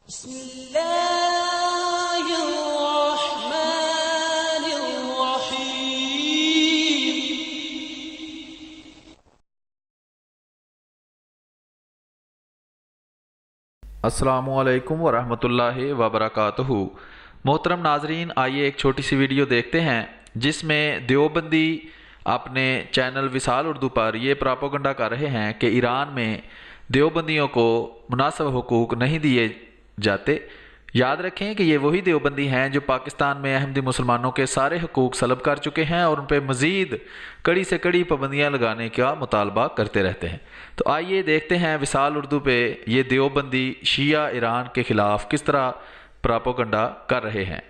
بسم اللہ الرحمن الرحیم۔ السلام علیکم ورحمۃ اللہ وبرکاتہ۔ محترم ناظرین، آئیے ایک چھوٹی سی ویڈیو دیکھتے ہیں جس میں دیوبندی اپنے چینل وصال اردو پر یہ پراپوگنڈا کر رہے ہیں کہ ایران میں دیوبندیوں کو مناسب حقوق نہیں دیے جاتے۔ یاد رکھیں کہ یہ وہی دیوبندی ہیں جو پاکستان میں احمدی مسلمانوں کے سارے حقوق سلب کر چکے ہیں اور ان پہ مزید کڑی سے کڑی پابندیاں لگانے کا مطالبہ کرتے رہتے ہیں۔ تو آئیے دیکھتے ہیں وصال اردو پہ یہ دیوبندی شیعہ ایران کے خلاف کس طرح پراپوگنڈا کر رہے ہیں۔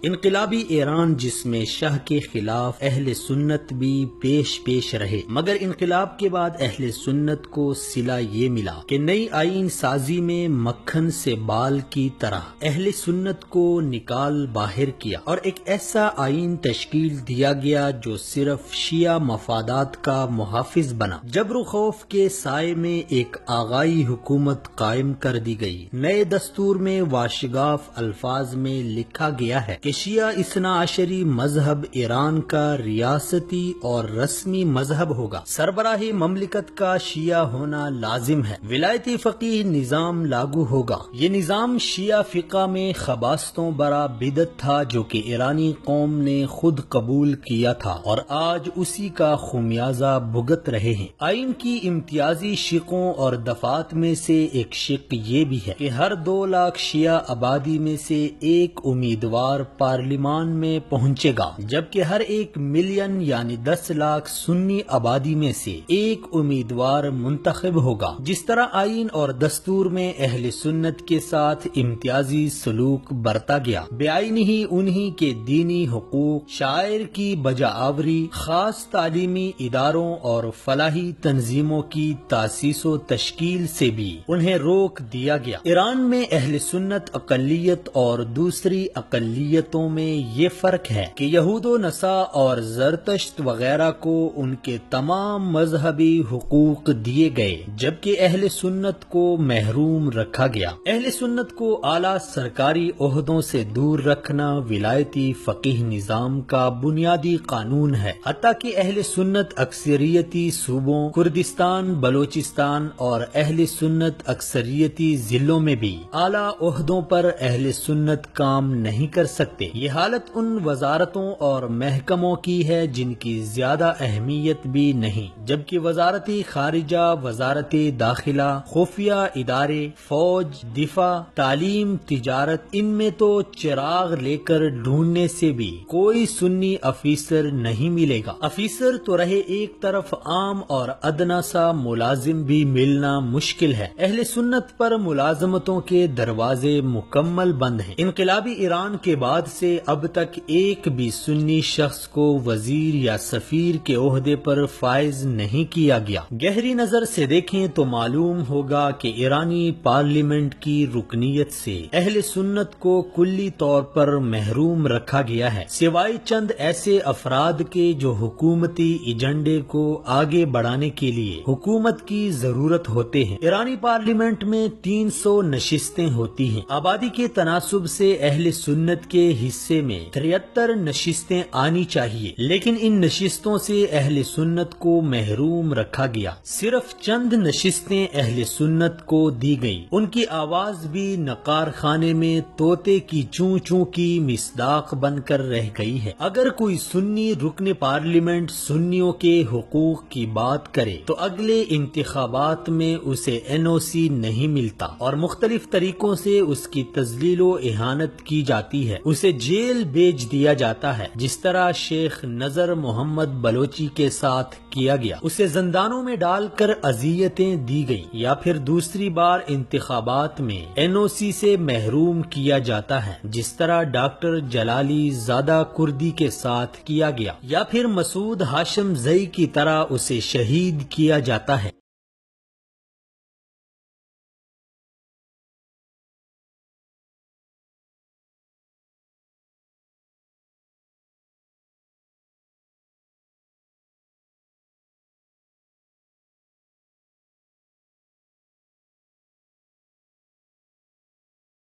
انقلابی ایران جس میں شاہ کے خلاف اہل سنت بھی پیش رہے، مگر انقلاب کے بعد اہل سنت کو صلہ یہ ملا کہ نئی آئین سازی میں مکھن سے بال کی طرح اہل سنت کو نکال باہر کیا اور ایک ایسا آئین تشکیل دیا گیا جو صرف شیعہ مفادات کا محافظ بنا۔ جبر و خوف کے سائے میں ایک آغائی حکومت قائم کر دی گئی۔ نئے دستور میں واشگاف الفاظ میں لکھا گیا ہے کہ شیعہ اثنا عشری مذہب ایران کا ریاستی اور رسمی مذہب ہوگا۔ سربراہ مملکت کا شیعہ ہونا لازم ہے۔ ولایتی فقیہ نظام لاگو ہوگا۔ یہ نظام شیعہ فقہ میں خباستوں برا بدعت تھا جو کہ ایرانی قوم نے خود قبول کیا تھا اور آج اسی کا خمیازہ بھگت رہے ہیں۔ آئین کی امتیازی شقوں اور دفعات میں سے ایک شق یہ بھی ہے کہ ہر 2 لاکھ شیعہ آبادی میں سے ایک امیدوار پارلیمان میں پہنچے گا، جبکہ ہر 1 ملین یعنی 10 لاکھ سنی آبادی میں سے ایک امیدوار منتخب ہوگا۔ جس طرح آئین اور دستور میں اہل سنت کے ساتھ امتیازی سلوک برتا گیا، بے آئینی ہی انہی کے دینی حقوق، شاعر کی بجاآوری، خاص تعلیمی اداروں اور فلاحی تنظیموں کی تاسیس و تشکیل سے بھی انہیں روک دیا گیا۔ ایران میں اہل سنت اقلیت اور دوسری اقلیتوں میں یہ فرق ہے کہ یہود و نصارہ اور زرتشت وغیرہ کو ان کے تمام مذہبی حقوق دیے گئے، جبکہ اہل سنت کو محروم رکھا گیا۔ اہل سنت کو اعلیٰ سرکاری عہدوں سے دور رکھنا ولایتی فقیہ نظام کا بنیادی قانون ہے، حتیٰ کہ اہل سنت اکثریتی صوبوں کردستان، بلوچستان اور اہل سنت اکثریتی ضلعوں میں بھی اعلیٰ عہدوں پر اہل سنت کام نہیں کر سکتے۔ یہ حالت ان وزارتوں اور محکموں کی ہے جن کی زیادہ اہمیت بھی نہیں، جبکہ وزارت خارجہ، وزارت داخلہ، خفیہ ادارے، فوج، دفاع، تعلیم، تجارت، ان میں تو چراغ لے کر ڈھونڈنے سے بھی کوئی سنی افیسر نہیں ملے گا۔ افیسر تو رہے ایک طرف، عام اور ادنا سا ملازم بھی ملنا مشکل ہے۔ اہل سنت پر ملازمتوں کے دروازے مکمل بند ہیں۔ انقلابی ایران کے بعد سے اب تک ایک بھی سنی شخص کو وزیر یا سفیر کے عہدے پر فائز نہیں کیا گیا۔ گہری نظر سے دیکھیں تو معلوم ہوگا کہ ایرانی پارلیمنٹ کی رکنیت سے اہل سنت کو کلی طور پر محروم رکھا گیا ہے، سوائے چند ایسے افراد کے جو حکومتی ایجنڈے کو آگے بڑھانے کے لیے حکومت کی ضرورت ہوتے ہیں۔ ایرانی پارلیمنٹ میں 300 نشستیں ہوتی ہیں۔ آبادی کے تناسب سے اہل سنت کے حصے میں 73 نشستیں آنی چاہیے، لیکن ان نشستوں سے اہل سنت کو محروم رکھا گیا۔ صرف چند نشستیں اہل سنت کو دی گئیں، ان کی آواز بھی نقار خانے میں طوطے کی چوں چوں کی مصداق بن کر رہ گئی ہے۔ اگر کوئی سنی رکن پارلیمنٹ سنیوں کے حقوق کی بات کرے تو اگلے انتخابات میں اسے NOC نہیں ملتا اور مختلف طریقوں سے اس کی تذلیل و اہانت کی جاتی ہے، اسے جیل بھیج دیا جاتا ہے، جس طرح شیخ نذر محمد بلوچی کے ساتھ کیا گیا۔ اسے زندانوں میں ڈال کر اذیتیں دی گئیں، یا پھر دوسری بار انتخابات میں NOC سے محروم کیا جاتا ہے، جس طرح ڈاکٹر جلالی زادہ کردی کے ساتھ کیا گیا، یا پھر مسعود ہاشم زئی کی طرح اسے شہید کیا جاتا ہے۔